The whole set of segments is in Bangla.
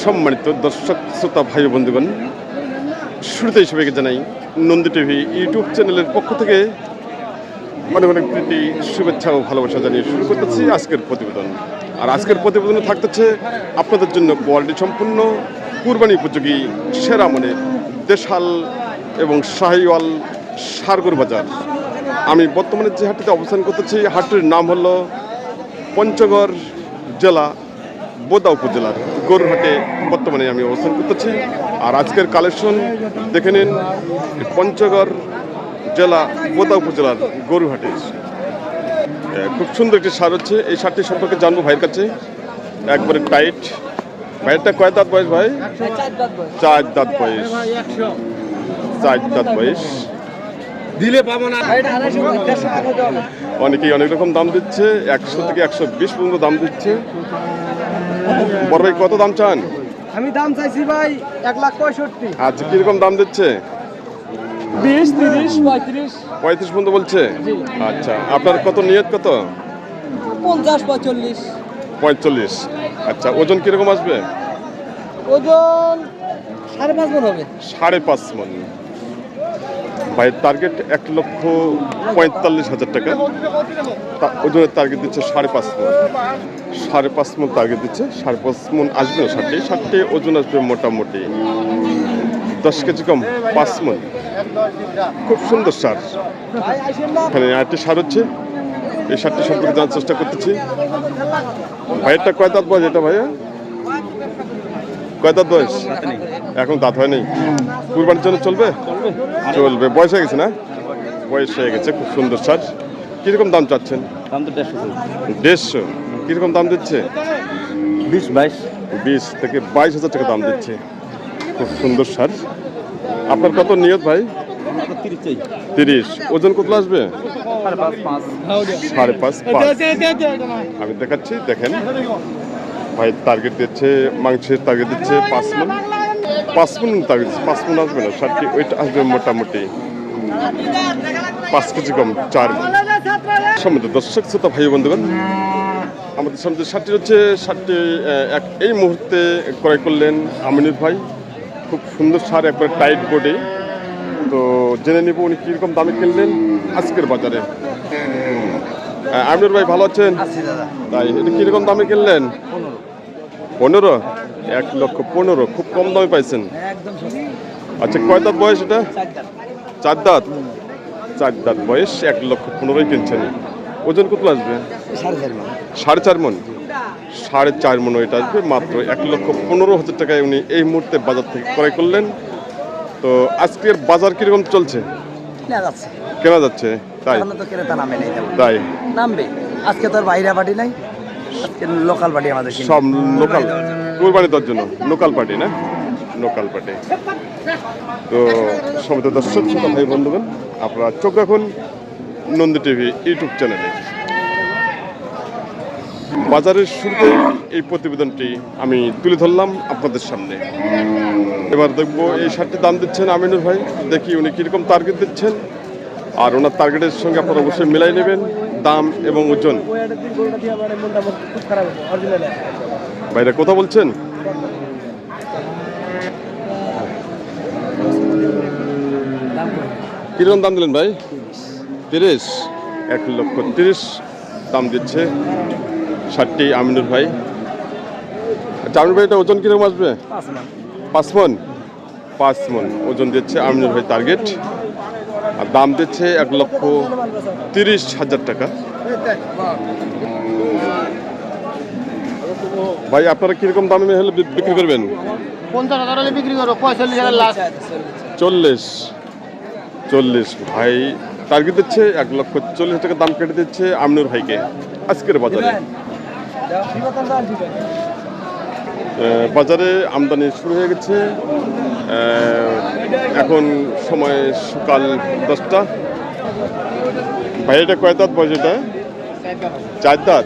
সম্মানিত দর্শক শ্রোতা ভাই বন্ধুগণ, শুরুতেই সবাইকে জানাই নন্দী টিভি ইউটিউব চ্যানেলের পক্ষ থেকে অনেক অনেক প্রীতি, শুভেচ্ছা ও ভালোবাসা জানিয়ে শুরু করতেছি আজকের প্রতিবেদন। আর আজকের প্রতিবেদনে থাকতেছে আপনাদের জন্য কোয়ালিটি সম্পূর্ণ কুরবানি উপযোগী সেরা মানের দেশাল এবং শাহিওয়াল সারগর বাজার। আমি বর্তমানে যে হাটটিতে অবস্থান করতেছি, হাটটির নাম হলো পঞ্চগড় জেলা বোদা উপজেলার গরুরহাটে বর্তমানে আমি অবস্থান করতেছি। আর আজকের কালেকশন দেখে নিন পঞ্চগড় জেলা বোদা উপজেলার গরুরহাটে। খুব সুন্দর একটি সার হচ্ছে, এই সারটি সম্পর্কে জানবো ভাইয়ের কাছে। একবারে টাইট। ভাইয়েরটা কয় দাঁত বয়স ভাই? 4 দাঁত বয়স। 4 দাঁত বয়স। অনেকেই অনেক রকম দাম দিচ্ছে, 100 থেকে 120 পর্যন্ত দাম দিচ্ছে। বড় ভাই কত দাম চান? আমি দাম চাইছি ভাই 1,65,000। আচ্ছা, কিরকম দাম দিচ্ছে? 20, 30, 35। 35 পর্যন্ত বলছে। আচ্ছা, আপনার কত নিয়ত কত? 50, 45। 45। আচ্ছা, ওজন কিরকম আসবে? ওজন 5.5 মণ হবে। 5.5 মণ। ভাইয়ের টার্গেট 1,45,000 টাকা। ওজনের টার্গেট দিচ্ছে 5.5 মণ। 5.5 মণ টার্গেট দিচ্ছে। 5.5 মণ আসবে না ষাটটি ওজন আসবে মোটামুটি 10 কেজি কম 5 মণ। খুব সুন্দর সার। এখানে আরেকটি সার হচ্ছে, এই সারটি সম্পর্কে জানার চেষ্টা করতেছি। ভাইয়েরটা কয় দাঁত বয়স এটা ভাইয়া? কয় দাঁত বয়স? এখন দাঁত হয় নাই। কুরবানির জন্য চলবে? চলবে। বয়স হয়ে গেছে না? বয়স হয়ে গেছে। খুব সুন্দর সার। কিরকম দাম চাচ্ছেন? দাম তো 150। 150। কিরকম দাম দিচ্ছে? 20, 22। 20 থেকে 22,000 টাকা দাম দিচ্ছে। খুব সুন্দর সার। আপনার কত নিয়ত ভাই? 30 চাই। 30। ওজন কত আসবে? 5.5, 5। 5.5। আমি দেখাচ্ছি, দেখেন। ভাই টার্গেট দিচ্ছে, মাংসের টার্গেট দিচ্ছে 5 মণ। 5 মণ টার্গেট দিচ্ছে। 5 মণ আসবে না, ষাটটি ওইটা আসবে মোটামুটি 5 কেজি কম 4 মণ। সম্মানিত দর্শক শ্রোতা ভাই বন্ধুগণ, আমাদের সামনে ষাটটি হচ্ছে, ষাটটি এই মুহূর্তে ক্রয় করলেন আমিনুর ভাই। খুব সুন্দর সার, একবার টাইট বোর্ডে। তো জেনে নিব উনি কীরকম দামে কিনলেন আজকের বাজারে। আমিনুর ভাই ভালো আছেন? তাই, এটা কীরকম দামে কিনলেন? 15। 1,15,000। খুব কম দামে পাইছেন। আচ্ছা, কয় দাঁত বয়স এটা? 4 দাঁত। 4 দাঁত বয়স, 1,15,000 কিনছেন। ওজন কত আসবে? 4.5 মণ। 4.5 মণ এটা আসবে মাত্র 1,15,000 টাকায় উনি এই মুহূর্তে বাজার থেকে ক্রয় করলেন। তো আজকের বাজার কিরকম চলছে? কেনা যাচ্ছে? তাই তাই নামবে আজকে তো আর বাইরে পার্টি নাই, আজকে লোকাল পার্টি আমাদের। সব লোকাল কুরবানি দেওয়ার জন্য লোকাল পার্টি না? Local party. তো সমস্ত দর্শক শ্রোতা ভাই বন্ধুগণ, আপনারা চোখ রাখুন নন্দী টিভি ইউটিউব চ্যানেলে। বাজারের শুরুতে এই প্রতিবেদনটি আমি তুলে ধরলাম আপনাদের সামনে। এবার দেখবো এই শার্টটি দাম দিচ্ছেন আমিনুর ভাই, দেখি উনি কীরকম টার্গেট দিচ্ছেন। আর ওনার টার্গেটের সঙ্গে আপনারা অবশ্যই মিলাই নেবেন দাম এবং ওজন। ভাইরা কথা বলছেন? কিরকম দাম দিলেন ভাই? 30। 1,30,000 দাম দিচ্ছে শার্টটি আমিনুর ভাই। আচ্ছা, আমিনুর ভাই এটা ওজন কিরকম আসবে? 5 মণ। 5 মণ ওজন দিচ্ছে আমিনুর ভাই টার্গেট। আর দাম দিচ্ছে 1,30,000 টাকা। ভাই আপনারা কিরকম দামে হলে বিক্রি করবেন? 50,000 হলে বিক্রি করো, 45,000 লাস্ট। 40। ভাই টার্গেট দিচ্ছে 1,40,000 টাকা দাম কেটে দিচ্ছে আমিনুর ভাইকে আজকের বাজারে। বাজারে আমদানি শুরু হয়ে গেছে। এখন সময় সকাল 10টা। ভাই এটা কয় দাঁত বয়স এটা? 4 দাঁত।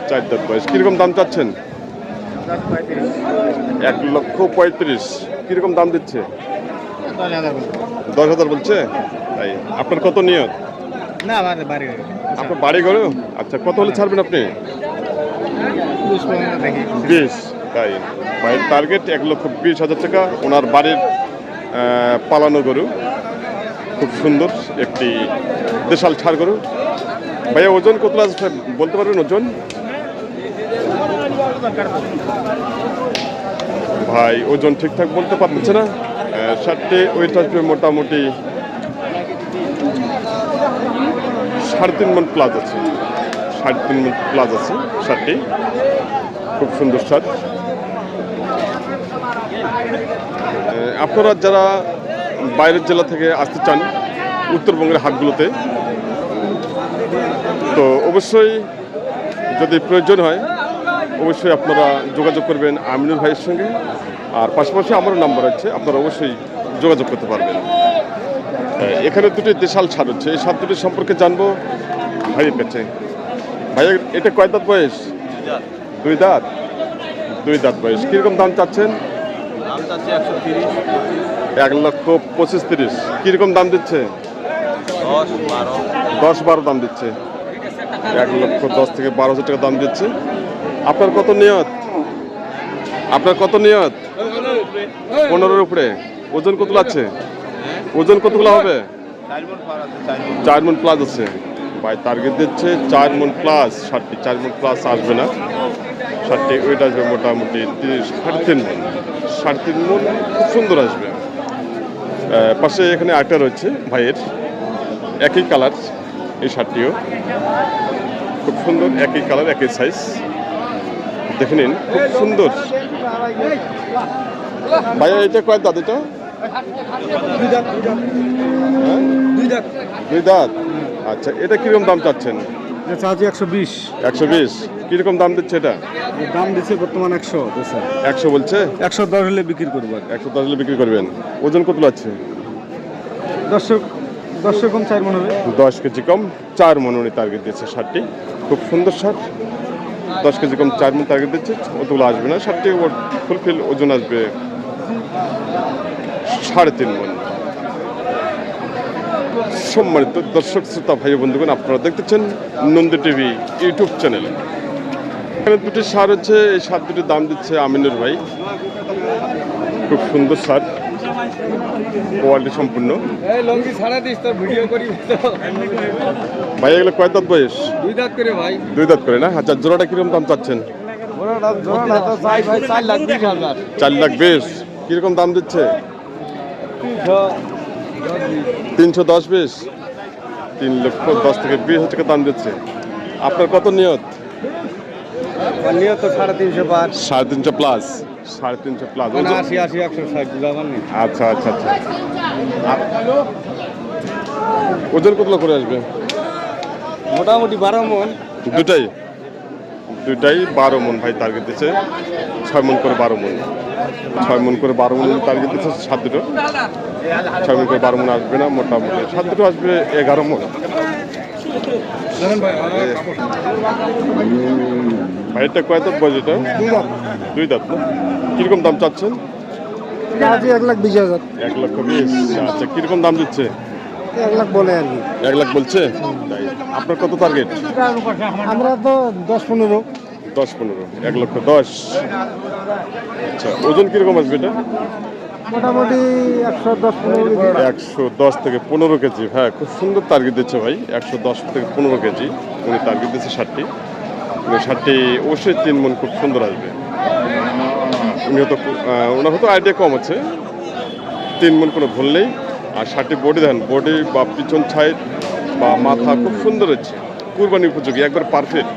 4 দাঁত বয়স। কীরকম দাম চাচ্ছেন? 1,35,000। কীরকম দাম দিচ্ছে? 10,000 বলছে। তাই, আপনার কত নিয়ত? না বাড়ি আপনার বাড়ি ঘরে? আচ্ছা, কত হলে ছাড়বেন আপনি? 20। তাই ভাইয়ের টার্গেট 1,20,000 টাকা। ওনার বাড়ির পালানো গরু, খুব সুন্দর একটি দেশাল ছাড় গরু। ভাইয়া ওজন কত আছে বলতে পারবেন? ওজন ভাই ওজন ঠিকঠাক বলতে পারছে না। ষাটটি ওয়েট আসবে মোটামুটি 3.5 মণ প্লাস আছে, 3.5 মণ প্লাস আছে ষাটটি। খুব সুন্দর শার্ট। আপনারা যারা বাইরের জেলা থেকে আসতে চান উত্তরবঙ্গের হাটগুলোতে, তো অবশ্যই যদি প্রয়োজন হয় অবশ্যই আপনারা যোগাযোগ করবেন আমিনুল ভাইয়ের সঙ্গে। আর পাশাপাশি আমারও নাম্বার আছে, আপনারা অবশ্যই যোগাযোগ করতে পারবেন। এখানে দুটি দেশাল ছাড় হচ্ছে, এই সাত দুটি সম্পর্কে জানবো ভাইয়ের কাছে। ভাইয়া এটা কয় দাঁত বয়স? 2 দাঁত। 2 দাঁত বয়স। কীরকম দাম চাচ্ছেন? 1,25,30,000। কীরকম দাম দিচ্ছে? 10-12 দাম দিচ্ছে। 1,10,000 থেকে 12,000 টাকা দাম দিচ্ছে। আপনার কত নিয়ত? 15-এর উপরে। ওজন কতগুলো আছে? ওজন কতগুলো হবে? 4 মণ প্লাস আছে। ভাই টার্গেট দিচ্ছে 4 মণ প্লাস। 60টি 4 মণ প্লাস আসবে না। 60টি ওয়েট আসবে মোটামুটি 3.5 মণ। 3.5 মণ খুব সুন্দর আসবে। পাশে এখানে আরেকটা রয়েছে ভাইয়ের, একই কালার এই শার্টটিও খুব সুন্দর, একই কালার একই সাইজ। দেখে নিন, খুব সুন্দর। ভাইয়া এটা কয় দাঁত? এটা 2 দাঁত। আচ্ছা, এটা কিরকম দাম চাচ্ছেন? চার্জি 120। 120। কিরকম দাম দিচ্ছে এটা? দাম দিচ্ছে বর্তমান 100। 100 বলছে। 110 হলে বিক্রি করবো। 110 হলে বিক্রি করবেন। ওজন কতগুলো আছে? 10 কম 4 মণ হবে। 10 কেজি কম 4 মণ উনি টার্গেট দিচ্ছে। শার্টটি খুব সুন্দর শার্ট। 10 কেজি কম 4 মণ টার্গেট দিচ্ছে। অতগুলো আসবে না। শার্টটি ফুলফিল ওজন আসবে 3.5 মণ। সম্মানিত দর্শক শ্রোতা ভাই বন্ধুগণ, আপনারা দেখতেছেন নন্দী টিভি ইউটিউব চ্যানেল। এখানে দুটি সার হচ্ছে, এই সার দুটির দাম দিচ্ছে আমিনুর ভাই। খুব সুন্দর সার, কোয়ালিটি সম্পূর্ণ। ভাই এগুলো কয় দাঁত বয়স? 2 দাঁত করে ভাই। 2 দাঁত করে না? আচ্ছা, জোড়াটা কিরকম দাম চাচ্ছেন? 4,20,000। কিরকম দাম দিচ্ছে? 310-20। 3,10,000 থেকে 20,000 টাকা দাম দিচ্ছে। আপনার কত নিয়ত? নিয়ত 350 পার। 350 প্লাস। 350 প্লাস। 80 160 যাবার নেই। আচ্ছা আচ্ছা আচ্ছা। ওজন কতগুলো করে আসবে? মোটামুটি 12 মণ। দুটাই 12 মণ ভাই টার্গেট দিচ্ছে। 6 মণ করে 12 মণ। 6 মণ করে 12 মণ টার্গেট দিচ্ছে। 7 দুটো 6 মণ করে 12 মণ আসবে না, মোটামুটি 7 দুটো আসবে 11 মণ। ভাইটা কয় দাঁত বয়স? এটা 2 দাঁত না? কিরকম দাম চাচ্ছেন? চার্জি 1,20,000। 1,20,000। আচ্ছা, কিরকম দাম দিচ্ছে? 1 লাখ বলে আর কি। 1 লাখ বলছে। তাই আপনার কত টার্গেট? আমরা তো 10-15। 10-15। 1,10,000। আচ্ছা, ওজন কিরকম আসবে এটা? মোটামুটি 110-15। 110 থেকে 15 কেজি। হ্যাঁ, খুব সুন্দর টার্গেট দিচ্ছে ভাই। 110 থেকে 15 কেজি উনি টার্গেট দিচ্ছে শার্টটি। শার্টটি অবশ্যই 3 মণ খুব সুন্দর আসবে। উনি হয়তো ওনার হয়তো আইডিয়া কম আছে, 3 মণ কোনো ভুল নেই। আর শার্টটি বডি দেন, বডি বা পিছন সাইড বা মাথা খুব সুন্দর হচ্ছে, কুরবানি উপযোগী, একবার পারফেক্ট।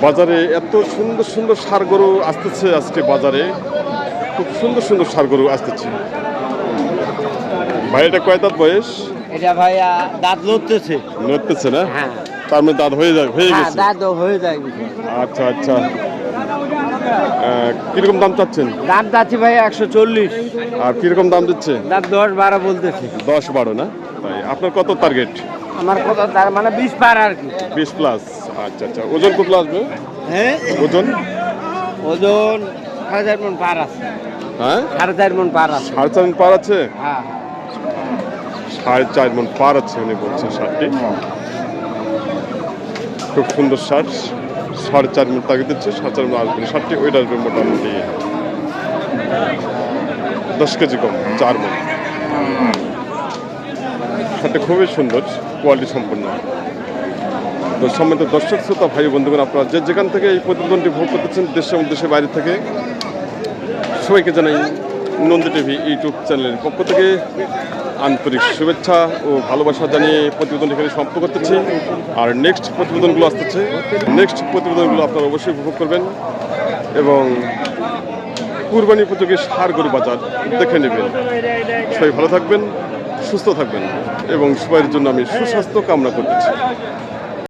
বাজারে এত সুন্দর সুন্দর ষাঁড় গরু আসতেছে আজকে বাজারে, খুব সুন্দর সুন্দর ষাঁড় গরু আসতেছে। ভাই এটা কয় দাঁত বয়স? এটা ভাইয়া দাঁত লড়তেছে। নড়তেছে না? হ্যাঁ, তার মানে দাঁত হয়ে গেছে। দাঁত হয়ে যায়। আচ্ছা আচ্ছা। কিরকম দাম চাচ্ছেন? দাম যাচ্ছে ভাই 140। আর কিরকম দাম দিচ্ছে? দাম 10-12 বলতেছে। 10-12 না? তাই আপনার কত টার্গেট? আমার কথা তার মানে 20 পার আর কি। 20 প্লাস। আচ্ছা আচ্ছা। ওজন কত আসবে? হ্যাঁ, ওজন 4.5 মণ পার আছে। হ্যাঁ, 4.5 মণ পার আছে। 4.5 মণ পার আছে। হ্যাঁ, 4.5 মণ পার আছে উনি বলছেন শার্টটি। খুব সুন্দর সার, 4.5 মণ তাকে দিচ্ছে, 4.5 মণ আসবে, সারটি ওয়েট আসবে মোটামুটি 10 কেজি কম, 4 মণ। সারটি খুবই সুন্দর, কোয়ালিটি সম্পন্ন। তো সম্মানিত দর্শক শ্রোতা ভাই বন্ধুগণ, আপনারা যে যেখান থেকে এই প্রতিবেদনটি ভোগ করতেছেন, দেশে এবং দেশের বাইরে থেকে, সবাইকে জানাই নন্দী টিভি ইউটিউব চ্যানেলের পক্ষ থেকে আন্তরিক শুভেচ্ছা ও ভালোবাসা জানিয়ে প্রতিবেদনটি এখানে সমাপ্ত করতেছি। আর নেক্সট প্রতিবেদনগুলো আসতেছে, নেক্সট প্রতিবেদনগুলো আপনারা অবশ্যই উপভোগ করবেন এবং কুরবানি উপযোগী ষাঁড় গরু বাজার দেখে নেবেন। সবাই ভালো থাকবেন, সুস্থ থাকবেন এবং সবার জন্য আমি সুস্বাস্থ্য কামনা করতেছি।